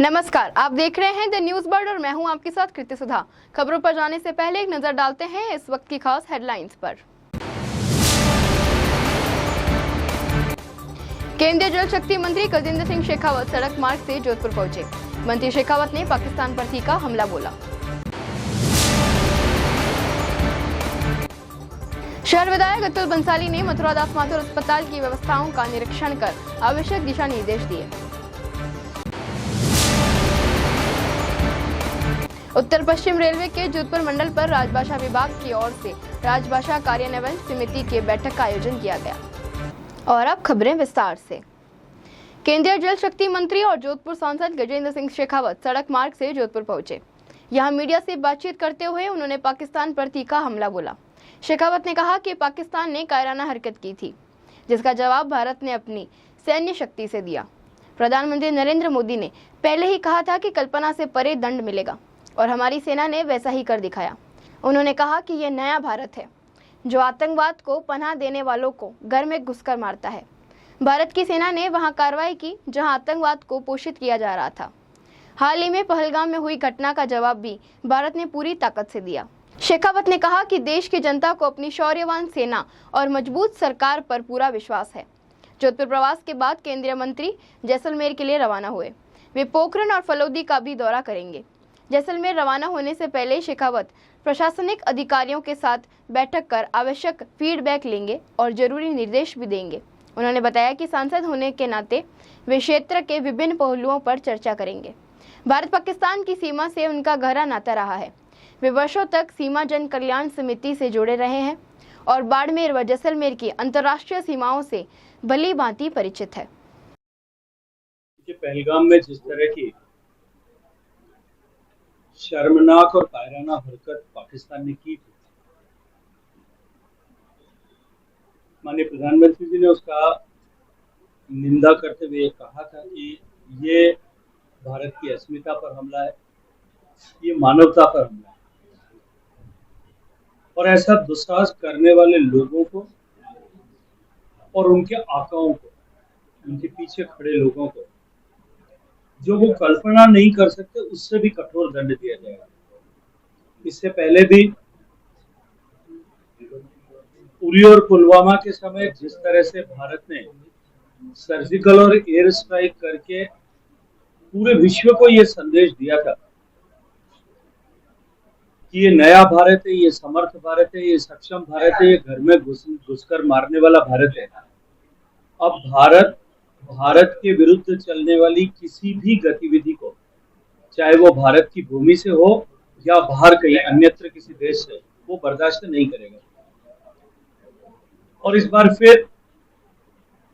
नमस्कार, आप देख रहे हैं द न्यूज बर्ड और मैं हूं आपके साथ कृति सुधा। खबरों पर जाने से पहले एक नजर डालते हैं इस वक्त की खास हेडलाइंस पर। केंद्रीय जल शक्ति मंत्री गजेंद्र सिंह शेखावत सड़क मार्ग से जोधपुर पहुंचे। मंत्री शेखावत ने पाकिस्तान पर तीखा हमला बोला। शहर विधायक अतुल बंसाली ने मथुरा दास माथुर अस्पताल की व्यवस्थाओं का निरीक्षण कर आवश्यक दिशा निर्देश दिए। उत्तर पश्चिम रेलवे के जोधपुर मंडल पर राजभाषा विभाग की ओर से राजभाषा कार्यान्वयन समिति की बैठक का आयोजन किया गया। और अब खबरें विस्तार से। केंद्रीय जल शक्ति मंत्री और जोधपुर सांसद गजेंद्र सिंह शेखावत सड़क मार्ग से जोधपुर पहुंचे। यहां मीडिया से बातचीत करते हुए उन्होंने पाकिस्तान पर तीखा हमला बोला। शेखावत ने कहा कि पाकिस्तान ने कायराना हरकत की थी, जिसका जवाब भारत ने अपनी सैन्य शक्ति से दिया। प्रधानमंत्री नरेंद्र मोदी ने पहले ही कहा था कि कल्पना से परे दंड मिलेगा और हमारी सेना ने वैसा ही कर दिखाया। उन्होंने कहा कि यह नया भारत है जो आतंकवाद को पनाह देने वालों को घर में घुसकर मारता है। भारत की सेना ने वहां कार्रवाई की जहां आतंकवाद को पोषित किया जा रहा था। हाल ही में पहलगाम में हुई घटना का जवाब भी भारत ने पूरी ताकत से दिया। शेखावत ने कहा कि देश की जनता को अपनी शौर्यवान सेना और मजबूत सरकार पर पूरा विश्वास है। जोधपुर प्रवास के बाद केंद्रीय मंत्री जैसलमेर के लिए रवाना हुए। वे पोखरण और फलोदी का भी दौरा करेंगे। जैसलमेर रवाना होने से पहले शेखावत प्रशासनिक अधिकारियों के साथ बैठक कर आवश्यक फीडबैक लेंगे और जरूरी निर्देश भी देंगे। उन्होंने बताया कि सांसद होने के नाते वे क्षेत्र के विभिन्न पहलुओं पर चर्चा करेंगे। भारत पाकिस्तान की सीमा से उनका गहरा नाता रहा है। वे वर्षों तक सीमा जन कल्याण समिति से जुड़े रहे हैं और बाड़मेर व जैसलमेर की अंतर्राष्ट्रीय सीमाओं से भली भांति परिचित है। पहलगाम में जिस तरह की शर्मनाक और कायराना हरकत पाकिस्तान ने की थी, माननीय प्रधानमंत्री जी ने उसका निंदा करते हुए कहा था कि ये भारत की अस्मिता पर हमला है, ये मानवता पर हमला है। और ऐसा दुस्साहस करने वाले लोगों को और उनके आकाओं को, उनके पीछे खड़े लोगों को, जो वो कल्पना नहीं कर सकते, उससे भी कठोर दंड दिया जाएगा। इससे पहले भी उरी और पुलवामा के समय जिस तरह से भारत ने सर्जिकल और एयर स्ट्राइक करके पूरे विश्व को ये संदेश दिया था कि ये नया भारत है, ये समर्थ भारत है, ये सक्षम भारत है, ये घर में घुसकर मारने वाला भारत है। अब भारत के विरुद्ध चलने वाली किसी भी गतिविधि को, चाहे वो भारत की भूमि से हो या बाहर कहीं अन्यत्र किसी देश से, वो बर्दाश्त नहीं करेगा। और इस बार फिर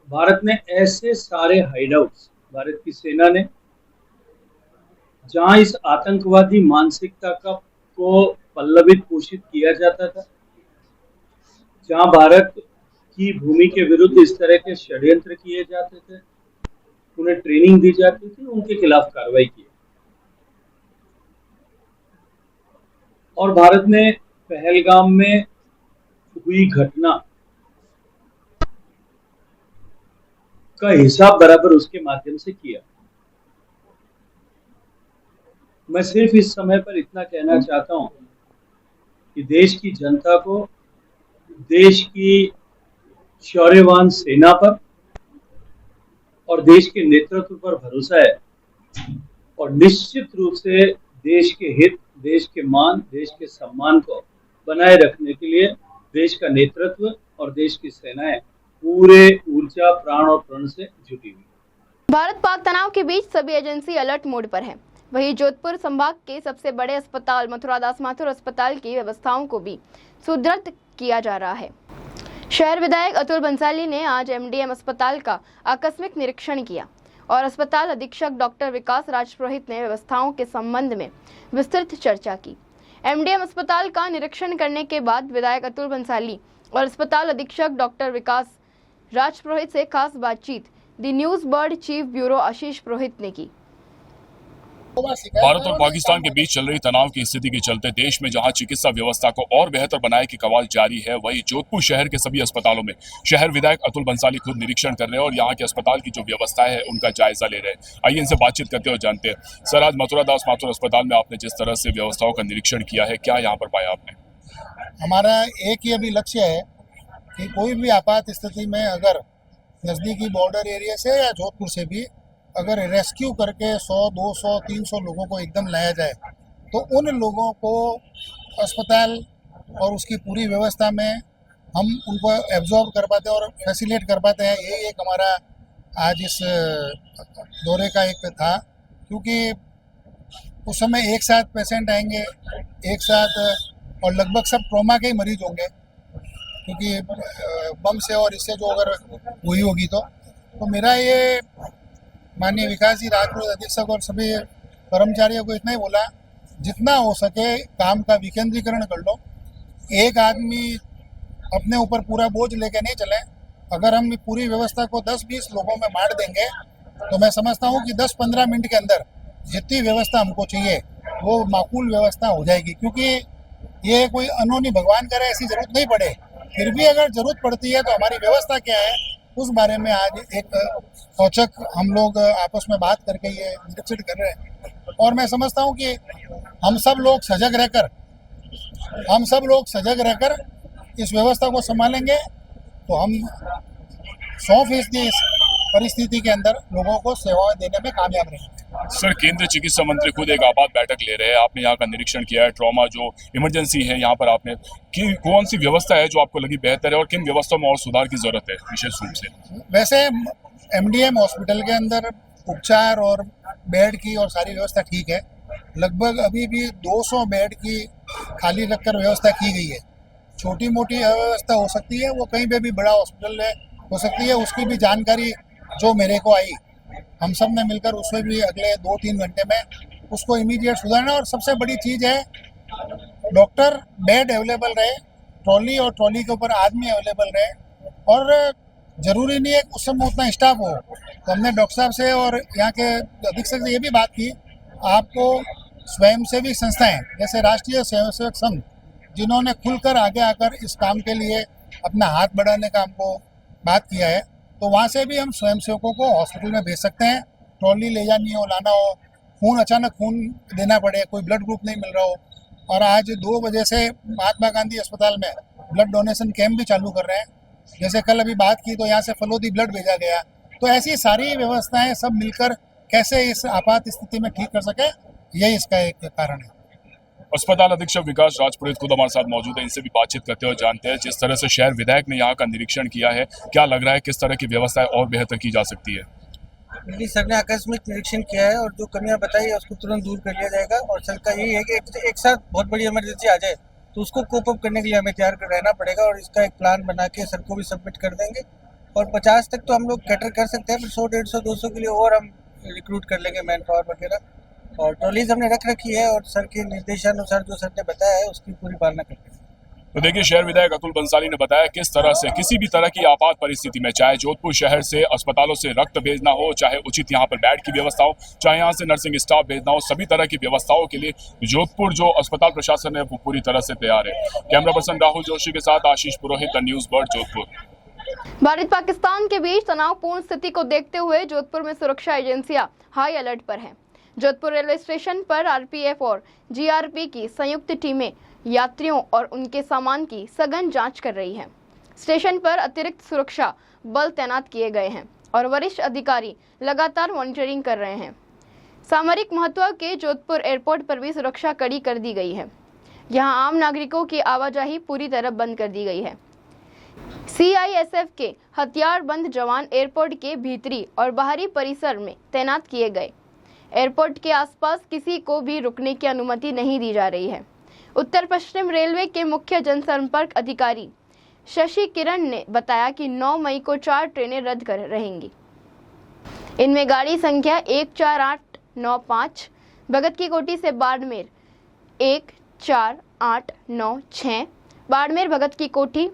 भारत ने ऐसे सारे हाइडआउट्स, भारत की सेना ने, जहां इस आतंकवादी मानसिकता को पल्लवित पोषित किया जाता था, जहां भारत की भूमि के विरुद्ध इस तरह के षड्यंत्र किए जाते थे, उन्हें ट्रेनिंग दी जाती थी, उनके खिलाफ कार्रवाई की। और भारत ने पहलगाम में हुई घटना का हिसाब बराबर उसके माध्यम से किया। मैं सिर्फ इस समय पर इतना कहना चाहता हूं कि देश की जनता को देश की शौर्यवान सेना पर और देश के नेतृत्व पर भरोसा है और निश्चित रूप से देश के हित, देश के मान, देश के सम्मान को बनाए रखने के लिए देश का नेतृत्व और देश की सेनाएं पूरे ऊर्जा, प्राण और प्रण से जुटी हुई। भारत पाक तनाव के बीच सभी एजेंसी अलर्ट मोड पर है। वहीं जोधपुर संभाग के सबसे बड़े अस्पताल मथुरा दास माथुर अस्पताल की व्यवस्थाओं को भी सुदृढ़ किया जा रहा है। शहर विधायक अतुल बंसाली ने आज एमडीएम अस्पताल का आकस्मिक निरीक्षण किया और अस्पताल अधीक्षक डॉक्टर विकास राजपुरोहित ने व्यवस्थाओं के संबंध में विस्तृत चर्चा की। एमडीएम अस्पताल का निरीक्षण करने के बाद विधायक अतुल बंसाली और अस्पताल अधीक्षक डॉक्टर विकास राजपुरोहित से खास बातचीत the News Bird chief bureau Ashish Purohit ने की। भारत और पाकिस्तान के बीच चल रही तनाव की स्थिति के चलते देश में जहां चिकित्सा व्यवस्था को और बेहतर बनाने की कवाल जारी है, वहीं जोधपुर शहर के सभी अस्पतालों में शहर विधायक अतुल बंसाली खुद निरीक्षण कर रहे हैं और यहां के अस्पताल की जो व्यवस्था है उनका जायजा ले रहे हैं। आइए इनसे बातचीत करते हुए जानते हैं। सर, आज मथुरा दास माथुर अस्पताल में आपने जिस तरह से व्यवस्थाओं का निरीक्षण किया है, क्या यहाँ पर पाया आपने? हमारा एक ही अभी लक्ष्य है कि कोई भी आपात स्थिति में अगर नज़दीकी बॉर्डर एरिया से या जोधपुर से भी अगर रेस्क्यू करके 100, 200, 300 लोगों को एकदम लाया जाए तो उन लोगों को अस्पताल और उसकी पूरी व्यवस्था में हम उनको एब्जॉर्ब कर पाते हैं और फैसिलिटेट कर पाते हैं। यही एक हमारा आज इस दौरे का एक था, क्योंकि उस समय एक साथ पेशेंट आएंगे एक साथ और लगभग सब ट्रॉमा के ही मरीज होंगे, क्योंकि बम से और इससे जो अगर हुई होगी तो मेरा ये माननीय विकास जी राजपुर अधीक्षक और सभी कर्मचारियों को इतना ही बोला, जितना हो सके काम का विकेंद्रीकरण कर लो। एक आदमी अपने ऊपर पूरा बोझ लेके नहीं चले। अगर हम पूरी व्यवस्था को 10-20 लोगों में बांट देंगे तो मैं समझता हूँ कि 10-15 मिनट के अंदर जितनी व्यवस्था हमको चाहिए वो माकूल व्यवस्था हो जाएगी, क्योंकि ये कोई अनहोनी भगवान करे ऐसी जरूरत नहीं पड़े, फिर भी अगर जरूरत पड़ती है तो हमारी व्यवस्था क्या है उस बारे में आज एक औचक हम लोग आपस में बात करके ये निरीक्षण कर रहे हैं। और मैं समझता हूँ कि हम सब लोग सजग रहकर इस व्यवस्था को संभालेंगे तो हम 100% इस परिस्थिति के अंदर लोगों को सेवाएं देने में कामयाब रहेंगे। सर, केंद्रीय चिकित्सा मंत्री खुद एक आपात बैठक ले रहे हैं, आपने यहाँ का निरीक्षण किया है, ट्रॉमा जो इमरजेंसी है यहाँ पर आपने कौन सी व्यवस्था है जो आपको लगी बेहतर है और किन व्यवस्थाओं में और सुधार की जरूरत है विशेष रूप से? वैसे MDM हॉस्पिटल के अंदर उपचार और बेड की और सारी व्यवस्था ठीक है। लगभग अभी भी 200 बेड की खाली रखकर व्यवस्था की गई है। छोटी मोटी अव्यवस्था हो सकती है, वो कहीं पे भी बड़ा हॉस्पिटल हो सकती है, उसकी भी जानकारी जो मेरे को आई हम सब ने मिलकर उसमें भी अगले 2-3 घंटे में उसको इमीडिएट सुधारना। और सबसे बड़ी चीज़ है डॉक्टर बेड अवेलेबल रहे, ट्रॉली और ट्रॉली के ऊपर आदमी अवेलेबल रहे, और ज़रूरी नहीं है उस समय उतना स्टाफ हो। तो हमने डॉक्टर साहब से और यहाँ के अधीक्षक से ये भी बात की, आपको स्वयंसेवी संस्थाएं जैसे राष्ट्रीय स्वयंसेवक संघ जिन्होंने खुलकर आगे आकर इस काम के लिए अपना हाथ बढ़ाने का हमको बात किया है, तो वहाँ से भी हम स्वयंसेवकों को हॉस्पिटल में भेज सकते हैं। ट्रॉली ले जानी हो, लाना हो, अचानक खून देना पड़े, कोई ब्लड ग्रुप नहीं मिल रहा हो, और आज 2 बजे से महात्मा गांधी अस्पताल में ब्लड डोनेशन कैंप भी चालू कर रहे हैं। जैसे कल अभी बात की तो यहाँ से फलोदी ब्लड भेजा गया। तो ऐसी सारी व्यवस्थाएं सब मिलकर कैसे इस आपात स्थिति में ठीक कर सके, यही इसका एक कारण है। अस्पताल अधीक्षक विकास राजपुरोहित खुद हमारे साथ मौजूद है, इनसे भी बातचीत करते हुए जानते हैं जिस तरह से शहर विधायक ने यहाँ का निरीक्षण किया है, क्या लग रहा है किस तरह की व्यवस्थाएं और बेहतर की जा सकती है? दिल्ली सर ने आकस्मिक निरीक्षण किया है और जो कमियां बताई है उसको तुरंत दूर कर लिया जाएगा। और सर का यही है कि एक साथ बहुत बड़ी इमरजेंसी आ जाए तो उसको कोप अप करने के लिए हमें तैयार रहना पड़ेगा, और इसका एक प्लान बना के सर को भी सबमिट कर देंगे। और 50 तक तो हम लोग कैटर कर सकते हैं, फिर 100, 150, 200 के लिए और हम रिक्रूट कर लेंगे मैन पावर वगैरह। और ट्रॉलीज हमने रख रखी है और सर के निर्देशानुसार जो सर ने बताया है उसकी पूरी पालना करते हैं। तो देखिए, शहर विधायक अतुल बंसाली ने बताया किस तरह से किसी भी तरह की आपात परिस्थिति में, चाहे जोधपुर शहर से अस्पतालों से रक्त भेजना हो, चाहे उचित यहाँ पर बेड की व्यवस्था हो, चाहे यहाँ से नर्सिंग स्टाफ भेजना हो, सभी तरह की व्यवस्थाओं के लिए जोधपुर जो अस्पताल प्रशासन है वो पूरी तरह से तैयार है। कैमरा पर्सन राहुल जोशी के साथ Ashish Purohit, the News Bird, Jodhpur. Bharat Pakistan के बीच तनावपूर्ण स्थिति को देखते हुए जोधपुर में सुरक्षा एजेंसियां हाई अलर्ट पर हैं। जोधपुर रेलवे स्टेशन पर RPF और GRP की संयुक्त टीमें यात्रियों और उनके सामान की सघन जांच कर रही हैं। स्टेशन पर अतिरिक्त सुरक्षा बल तैनात किए गए हैं और वरिष्ठ अधिकारी लगातार मॉनिटरिंग कर रहे हैं। सामरिक महत्व के जोधपुर एयरपोर्ट पर भी सुरक्षा कड़ी कर दी गई है। यहां आम नागरिकों की आवाजाही पूरी तरह बंद कर दी गई है। CISF के हथियारबंद जवान एयरपोर्ट के भीतरी और बाहरी परिसर में तैनात किए गए। एयरपोर्ट के आसपास किसी को भी रुकने की अनुमति नहीं दी जा रही है। उत्तर पश्चिम रेलवे के मुख्य जनसंपर्क अधिकारी शशि किरण ने बताया कि 9 मई को 4 ट्रेनें रद्द कर रहेंगी। इनमें गाड़ी संख्या 14895 भगत की कोठी से बाड़मेर, 14896 बाड़मेर भगत की कोठी,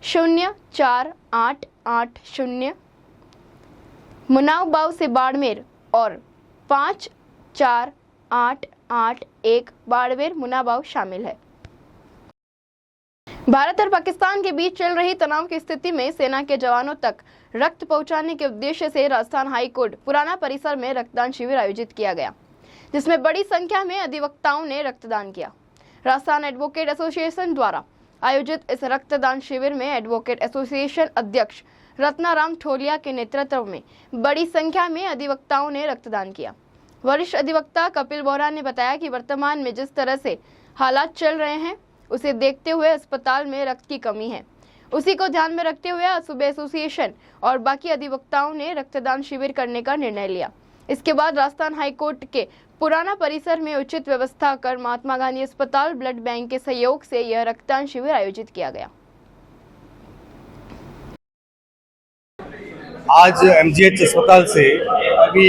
04880 मुनाव बाव से बाड़मेर और 548 881 बाड़मेर मुनाबाव शामिल है। भारत और पाकिस्तान के बीच चल रही तनाव की स्थिति में सेना के जवानों तक रक्त पहुंचाने के उद्देश्य से राजस्थान हाई कोर्ट पुराना परिसर में रक्तदान शिविर आयोजित किया गया, जिसमें बड़ी संख्या में अधिवक्ताओं ने रक्तदान किया। राजस्थान एडवोकेट एसोसिएशन द्वारा आयोजित इस रक्तदान शिविर में एडवोकेट एसोसिएशन अध्यक्ष रत्नाराम ठोलिया के नेतृत्व में बड़ी संख्या में अधिवक्ताओं ने रक्तदान किया। वरिष्ठ अधिवक्ता कपिल बोहरा ने बताया कि वर्तमान में जिस तरह से हालात चल रहे हैं उसे देखते हुए अस्पताल में रक्त की कमी है। उसी को ध्यान में रखते हुए सुबह एसोसिएशन और बाकी अधिवक्ताओं ने रक्तदान शिविर करने का निर्णय लिया। इसके बाद राजस्थान हाईकोर्ट के पुराना परिसर में उचित व्यवस्था कर महात्मा गांधी अस्पताल ब्लड बैंक के सहयोग से यह रक्तदान शिविर आयोजित किया गया। आज एमजीएच अस्पताल से अभी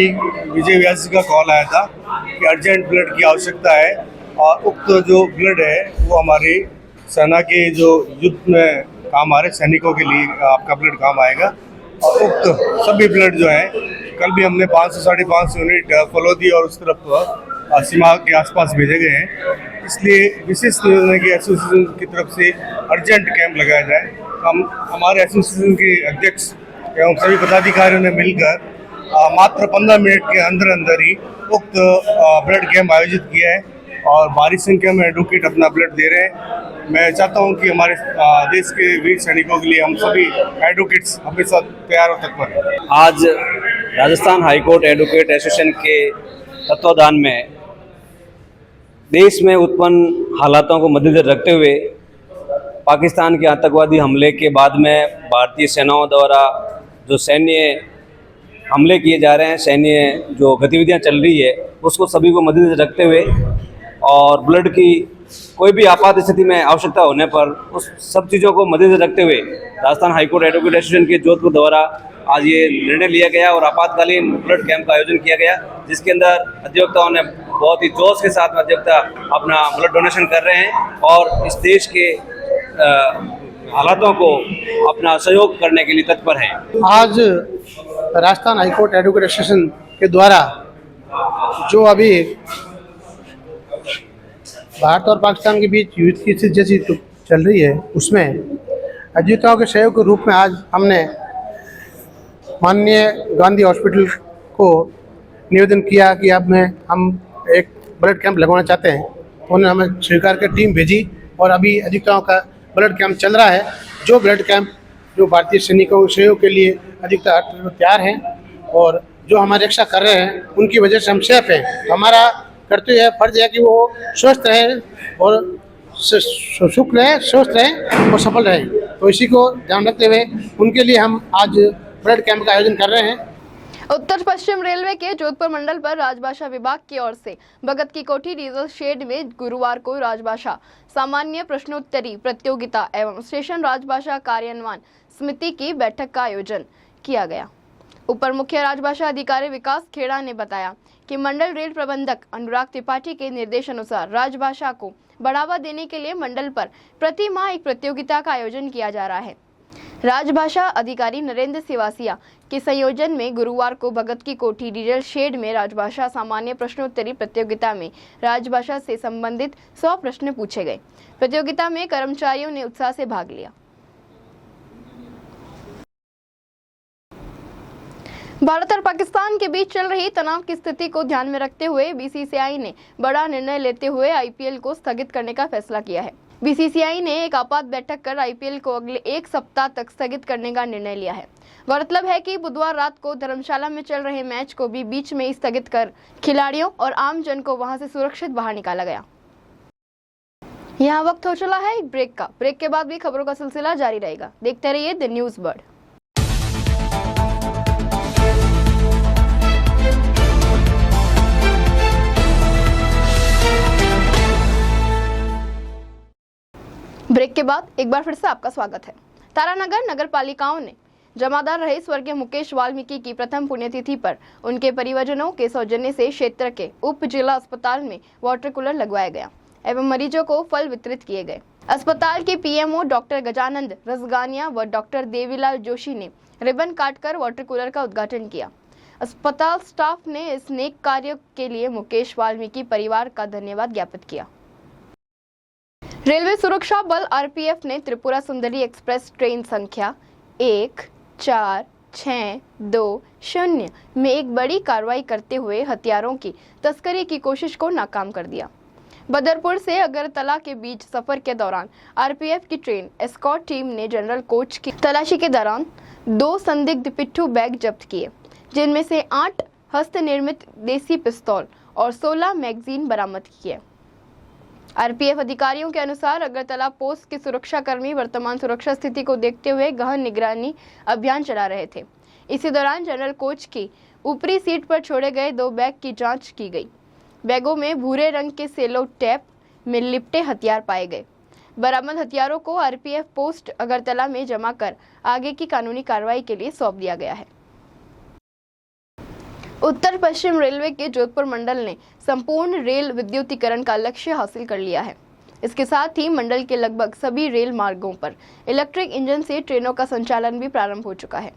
विजय व्यास जी का कॉल आया था कि अर्जेंट ब्लड की आवश्यकता है और उक्त जो ब्लड है वो हमारी सेना के जो युद्ध में काम आ रहे सैनिकों के लिए आपका ब्लड काम आएगा। और उक्त सभी ब्लड जो है कल भी हमने 500 साढ़े 500 यूनिट फलोदी और उस तरफ सीमा के आसपास भेजे गए हैं। इसलिए विशेष निर्णय की एसोसिएशन की तरफ से अर्जेंट कैंप लगाया जाए। हम हमारे एसोसिएशन के अध्यक्ष एवं सभी पदाधिकारियों ने मिलकर मात्र 15 मिनट के अंदर अंदर ही उक्त ब्लड कैंप आयोजित किया है और भारी संख्या में एडवोकेट अपना ब्लड दे रहे हैं। मैं चाहता हूं कि हमारे देश के वीर सैनिकों के लिए हम सभी एडवोकेट्स हमेशा तैयार और तत्पर हैं। आज राजस्थान हाईकोर्ट एडवोकेट एसोसिएशन के तत्वाधान में देश में उत्पन्न हालातों को मद्देनजर रखते हुए पाकिस्तान के आतंकवादी हमले के बाद में भारतीय सेनाओं द्वारा जो सैन्य हमले किए जा रहे हैं, सैन्य जो गतिविधियां चल रही है, उसको सभी को मद्देनजर रखते हुए और ब्लड की कोई भी आपात स्थिति में आवश्यकता होने पर उस सब चीज़ों को मद्देनजर रखते हुए राजस्थान हाईकोर्ट एडवोकेट एसोसिएशन के जोधपुर द्वारा आज ये निर्णय लिया गया और आपातकालीन ब्लड कैंप का आयोजन किया गया, जिसके अंदर अधिवक्ताओं ने बहुत ही जोश के साथ अधिवक्ता अपना ब्लड डोनेशन कर रहे हैं और इस देश के हालातों को अपना सहयोग करने के लिए तत्पर हैं। आज राजस्थान हाईकोर्ट एडवोकेट एसोसिएशन के द्वारा जो अभी भारत और पाकिस्तान के बीच युद्ध की स्थिति जैसी चल रही है, उसमें अधिवक्ताओं के सहयोग के रूप में आज हमने माननीय गांधी हॉस्पिटल को निवेदन किया कि अब हम एक ब्लड कैंप लगवाना चाहते हैं। उन्होंने हमें स्वीकार कर टीम भेजी और अभी अधिवक्ताओं का ब्लड कैंप चल रहा है। जो ब्लड कैंप जो भारतीय सैनिकों के सहयोग के लिए अधिवक्ता तैयार हैं और जो हमारी रक्षा कर रहे हैं, उनकी वजह से हम सेफ हैं। हमारा कर्तव्य है, फर्ज है कि वो स्वस्थ रहें और सुख रहें, स्वस्थ रहें और सफल रहें। तो इसी को ध्यान रखते हुए उनके लिए हम आज ब्लड कैंप का आयोजन कर रहे हैं। उत्तर पश्चिम रेलवे के जोधपुर मंडल पर राजभाषा विभाग की ओर से भगत की कोठी डीजल शेड में गुरुवार को राजभाषा सामान्य प्रश्नोत्तरी प्रतियोगिता एवं स्टेशन राजभाषा कार्यान्वयन समिति की बैठक का आयोजन किया गया। उपर मुख्य राजभाषा अधिकारी विकास खेड़ा ने बताया कि मंडल रेल प्रबंधक अनुराग त्रिपाठी के निर्देशानुसार राजभाषा को बढ़ावा देने के लिए मंडल पर प्रति माह एक प्रतियोगिता का आयोजन किया जा रहा है। राजभाषा अधिकारी नरेंद्र सिवासिया के संयोजन में गुरुवार को भगत की कोठी डीजल शेड में राजभाषा सामान्य प्रश्नोत्तरी प्रतियोगिता में राजभाषा से संबंधित 100 प्रश्न पूछे गए। प्रतियोगिता में कर्मचारियों ने उत्साह से भाग लिया। भारत और पाकिस्तान के बीच चल रही तनाव की स्थिति को ध्यान में रखते हुए बीसीसीआई ने बड़ा निर्णय लेते हुए आईपीएल को स्थगित करने का फैसला किया है। बीसीसीआई ने एक आपात बैठक कर आईपीएल को अगले एक सप्ताह तक स्थगित करने का निर्णय लिया है। गौरतलब है कि बुधवार रात को धर्मशाला में चल रहे मैच को भी बीच में ही स्थगित कर खिलाड़ियों और आम जन को वहां से सुरक्षित बाहर निकाला गया। यहाँ वक्त हो चला है एक ब्रेक का। ब्रेक के बाद भी खबरों का सिलसिला जारी रहेगा। देखते रहिए द न्यूज बर्ड। ब्रेक के बाद एक बार फिर से आपका स्वागत है। तारानगर नगर पालिकाओं ने जमादार रहे स्वर्गीय मुकेश वाल्मीकि की प्रथम पुण्यतिथि पर उनके परिवारजनों के सौजन्य से क्षेत्र के उप जिला अस्पताल में वाटर कूलर लगवाया गया एवं मरीजों को फल वितरित किए गए। अस्पताल के पीएमओ डॉक्टर गजानंद रसगानिया व डॉक्टर देवीलाल जोशी ने रिबन काटकर वाटर कूलर का उद्घाटन किया। अस्पताल स्टाफ ने इस नेक कार्य के लिए मुकेश वाल्मीकि परिवार का धन्यवाद ज्ञापित किया। रेलवे सुरक्षा बल आरपीएफ ने त्रिपुरा सुंदरी एक्सप्रेस ट्रेन संख्या 14620 में एक बड़ी कार्रवाई करते हुए हथियारों की तस्करी की कोशिश को नाकाम कर दिया। बदरपुर से अगरतला के बीच सफर के दौरान आरपीएफ की ट्रेन एस्कॉर्ट टीम ने जनरल कोच की तलाशी के दौरान 2 संदिग्ध पिट्ठू बैग जब्त किए, जिनमें से 8 हस्त निर्मित देसी पिस्तौल और 16 मैगजीन बरामद किए। आरपीएफ अधिकारियों के अनुसार अगरतला पोस्ट के सुरक्षाकर्मी वर्तमान सुरक्षा स्थिति को देखते हुए गहन निगरानी अभियान चला रहे थे। इसी दौरान जनरल कोच की ऊपरी सीट पर छोड़े गए 2 बैग की जांच की गई। बैगों में भूरे रंग के सेलो टेप में लिपटे हथियार पाए गए। बरामद हथियारों को आरपीएफ पोस्ट अगरतला में जमा कर आगे की कानूनी कार्रवाई के लिए सौंप दिया गया है। उत्तर पश्चिम रेलवे के जोधपुर मंडल ने संपूर्ण रेल विद्युतीकरण का लक्ष्य हासिल कर लिया है। इसके साथ ही मंडल के लगभग सभी रेल मार्गों पर इलेक्ट्रिक इंजन से ट्रेनों का संचालन भी प्रारंभ हो चुका है।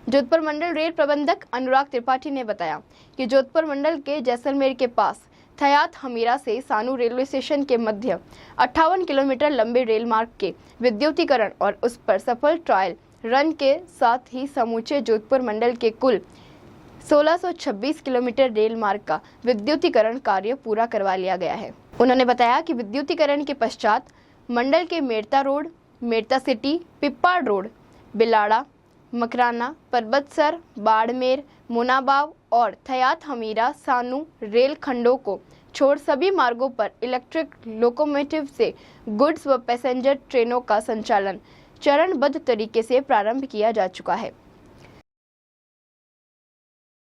जोधपुर मंडल रेल प्रबंधक अनुराग त्रिपाठी ने बताया कि जोधपुर मंडल के जैसलमेर के पास थयात हमीरा से सानू रेलवे स्टेशन के मध्य 58 किलोमीटर लंबे रेल मार्ग के विद्युतीकरण और उस पर सफल ट्रायल रन के साथ ही समूचे जोधपुर मंडल के कुल 1626 किलोमीटर रेल मार्ग का विद्युतीकरण कार्य पूरा करवा लिया गया है। उन्होंने बताया कि विद्युतीकरण के पश्चात मंडल के Merta road, Merta city, Pipar road, Bilara, Makrana, Parbatsar, Barmer, Munabao और थयात हमीरा सानू रेल खंडों को छोड़ सभी मार्गों पर इलेक्ट्रिक लोकोमोटिव से गुड्स व पैसेंजर ट्रेनों का संचालन चरणबद्ध तरीके से प्रारंभ किया जा चुका है।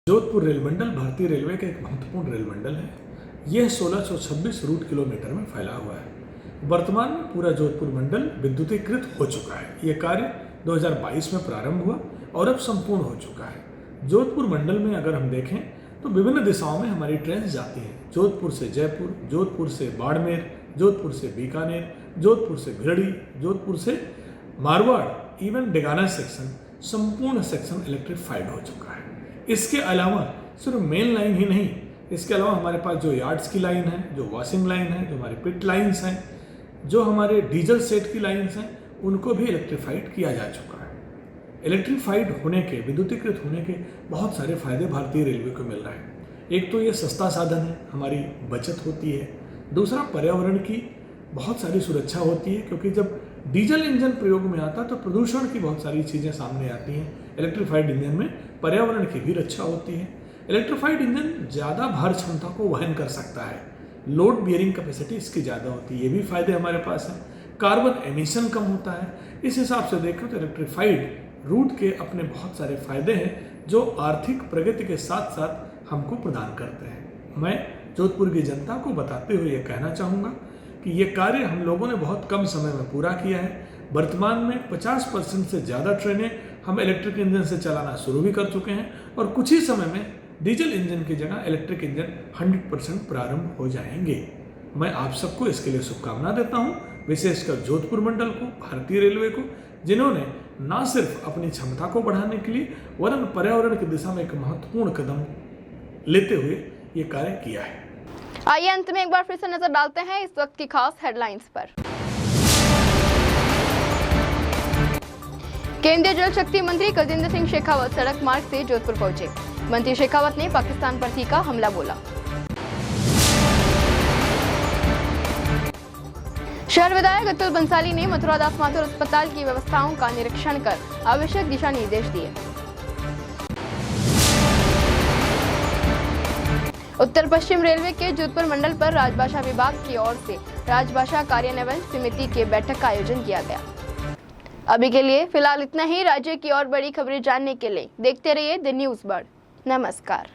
जोधपुर रेल मंडल भारतीय रेलवे का एक महत्वपूर्ण रेल मंडल है। यह 1626 रूट किलोमीटर में फैला हुआ है। वर्तमान में पूरा जोधपुर मंडल विद्युतीकृत हो चुका है। यह कार्य 2022 में प्रारंभ हुआ और अब संपूर्ण हो चुका है। जोधपुर मंडल में अगर हम देखें तो विभिन्न दिशाओं में हमारी ट्रेन जाती हैं। जोधपुर से जयपुर, जोधपुर से बाड़मेर, जोधपुर से बीकानेर, जोधपुर से भिरड़ी, जोधपुर से मारवाड़, इवन डेगाना सेक्शन, संपूर्ण सेक्शन इलेक्ट्रिफाइड हो चुका है। इसके अलावा सिर्फ मेन लाइन ही नहीं, इसके अलावा हमारे पास जो यार्ड्स की लाइन है, जो वॉशिंग लाइन है, जो हमारी पिट लाइन्स हैं, जो हमारे डीजल सेट की लाइन्स हैं, उनको भी इलेक्ट्रीफाइड किया जा चुका है। इलेक्ट्रीफाइड होने के, विद्युतीकृत होने के बहुत सारे फायदे भारतीय रेलवे को मिल रहे हैं। एक तो ये सस्ता साधन है, हमारी बचत होती है। दूसरा, पर्यावरण की बहुत सारी सुरक्षा होती है, क्योंकि जब डीजल इंजन प्रयोग में आता है तो प्रदूषण की बहुत सारी चीज़ें सामने आती हैं। इलेक्ट्रीफाइड इंजन में पर्यावरण की भी रक्षा होती है। इलेक्ट्रीफाइड इंजन ज़्यादा भार क्षमता को वहन कर सकता है। लोड बियरिंग कैपेसिटी इसकी ज़्यादा होती है। ये भी फायदे हमारे पास हैं। कार्बन एमिशन कम होता है। इस हिसाब से देखें तो इलेक्ट्रीफाइड रूट के अपने बहुत सारे फायदे हैं, जो आर्थिक प्रगति के साथ साथ हमको प्रदान करते हैं। मैं जोधपुर की जनता को बताते हुए ये कहना चाहूँगा कि ये कार्य हम लोगों ने बहुत कम समय में पूरा किया है। वर्तमान में 50% से ज़्यादा ट्रेनें हम इलेक्ट्रिक इंजन से चलाना शुरू भी कर चुके हैं और कुछ ही समय में डीजल इंजन की जगह इलेक्ट्रिक इंजन 100% प्रारंभ हो जाएंगे। मैं आप सबको इसके लिए शुभकामना देता हूं, विशेषकर जोधपुर मंडल को, भारतीय रेलवे को, जिन्होंने न सिर्फ अपनी क्षमता को बढ़ाने के लिए वरन पर्यावरण की दिशा में एक महत्वपूर्ण कदम लेते हुए ये कार्य किया है। आइए अंत में एक बार फिर से नजर डालते हैं इस वक्त की खास हेडलाइंस पर। केंद्रीय जल शक्ति मंत्री गजेंद्र सिंह शेखावत सड़क मार्ग से जोधपुर पहुंचे। मंत्री शेखावत ने पाकिस्तान पर तीखा हमला बोला। शहर विधायक अतुल बंसाली ने मथुरा दास माथुर अस्पताल की व्यवस्थाओं का निरीक्षण कर आवश्यक दिशा निर्देश दिए। उत्तर पश्चिम रेलवे के जोधपुर मंडल पर राजभाषा विभाग की ओर से राजभाषा कार्यान्वयन समिति की बैठक का आयोजन किया गया। अभी के लिए फिलहाल इतना ही। राज्य की और बड़ी खबरें जानने के लिए देखते रहिए द न्यूज़ बर्ड। नमस्कार।